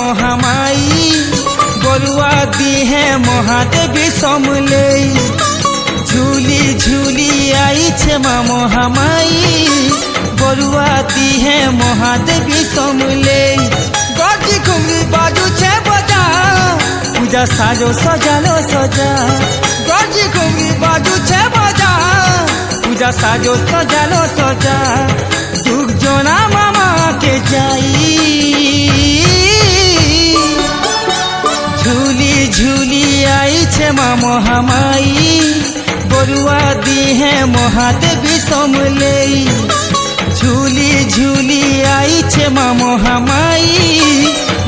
महामाई बरुआ दी है महादेवी समले झूली झूली आई छे माँ महामाई बरुआ दी है महादेवी समले गजी घुमरी बाजू छे बजा पूजा साजो सजालो सजा गजी घुमरी बाजू छे बजा पूजा साजो सजालो सजा दुख जना मामा के जाई झूली झूली आई छे माँ महामाई बरुआ दी है महादेवी समले झूली झूली आई छे माँ महामाई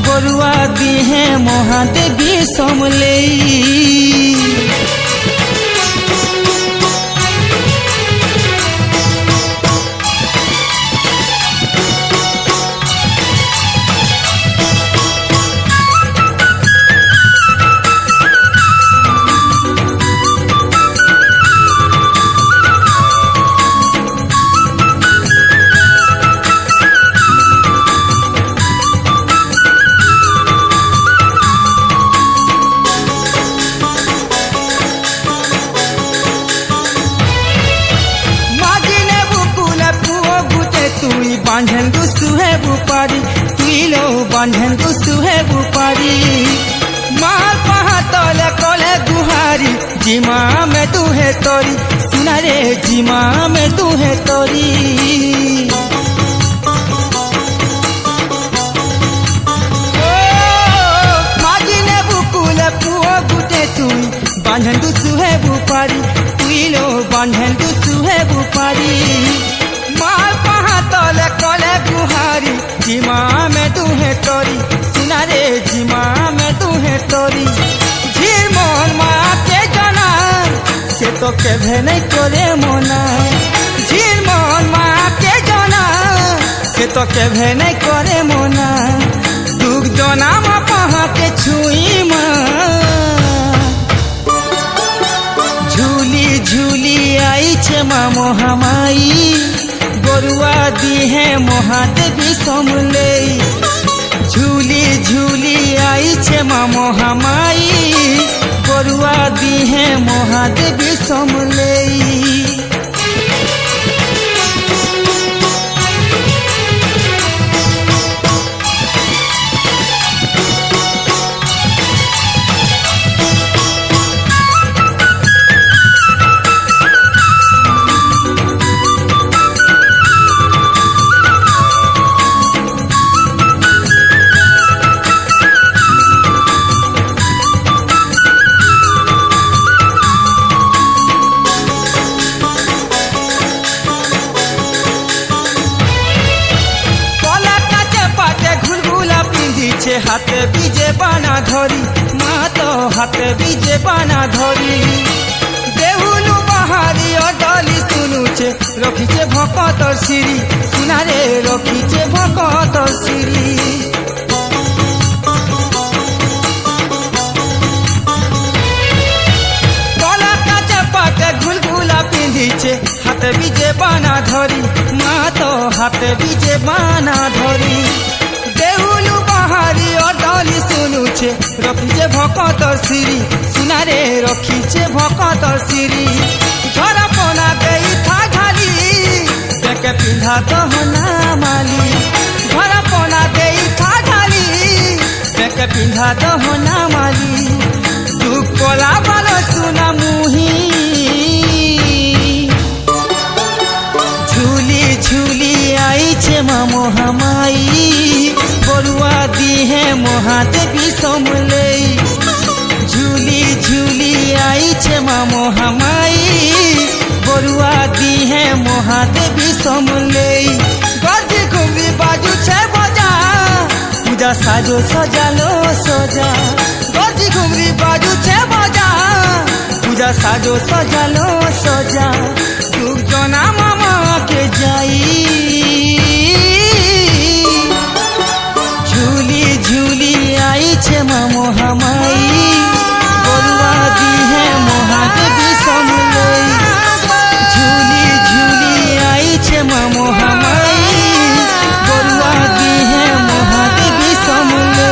बरुआ दी है महादेवी समले बांधन दुसु है बुपारी तुइलो बांधन दुसु है बुपारी मार पहातले कोले गुहारी जिमा में तू है तोरी सुना रे जिमा में तू है तोरी माजिने बुकुले पुओ गुटे तुई बांधन दुसु है बुपारी तुइलो बांधन दुसु है बुपारी मार पहातले कोले गुहारी जिमा में तू है तोरी सुना रे जिमा में तू है तोरी झीर मोहन माँ के जाना से तो केभे नहीं करे मोना झीर मोहन माँ के जाना से तो केभे नहीं करे मोना दुख जना माँ पहा के छुई माँ झूली झूली आई छे माँ महामाई बरुआ दी है महादेवी समले झूली झूली आई छे माँ महामाई बरुआ दी है महादेवी समले हाथे बीजे बाना धरी माँ तो हाथे बीजे बाना धरी देहुलु बाहारी अडली सुनुचे रखीचे भकतर सिरी सुना रे रखीचे भकतर सिरी गला काचे पाटे घुलघुला पिंधीचे हाथे बीजे बाना धरी माँ तो हाथे बीजे बाना धरी देहुलु बाहारी अडली सुनुचे रखीचे भकतर सिरी सुना रे रखीचे भकतर सिरी झरा पना देई था घाली देखे पिंधा तो होना माली झरा पना देई था घाली देखे पिंधा तो होना माली तू कोला बालो सुना मुही झूली झूली आई छे माँ महामाई बरुआ दी है महादेवी समले झूली झूली आई छे माँ महामाई बरुआ दी है महादेवी समले गजी घुमरी बाजू छे बजा पूजा साजो सजालो सजा गजी घुमरी बाजू छे बजा पूजा साजो सजालो सजा दुख जना मामा के जाई झूली झूली आई छे माँ महामाई बरुआ दी है महादेवी समले झूली झूली आई छे माँ महामाई बरुआ दी है महादेवी समले।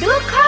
दुख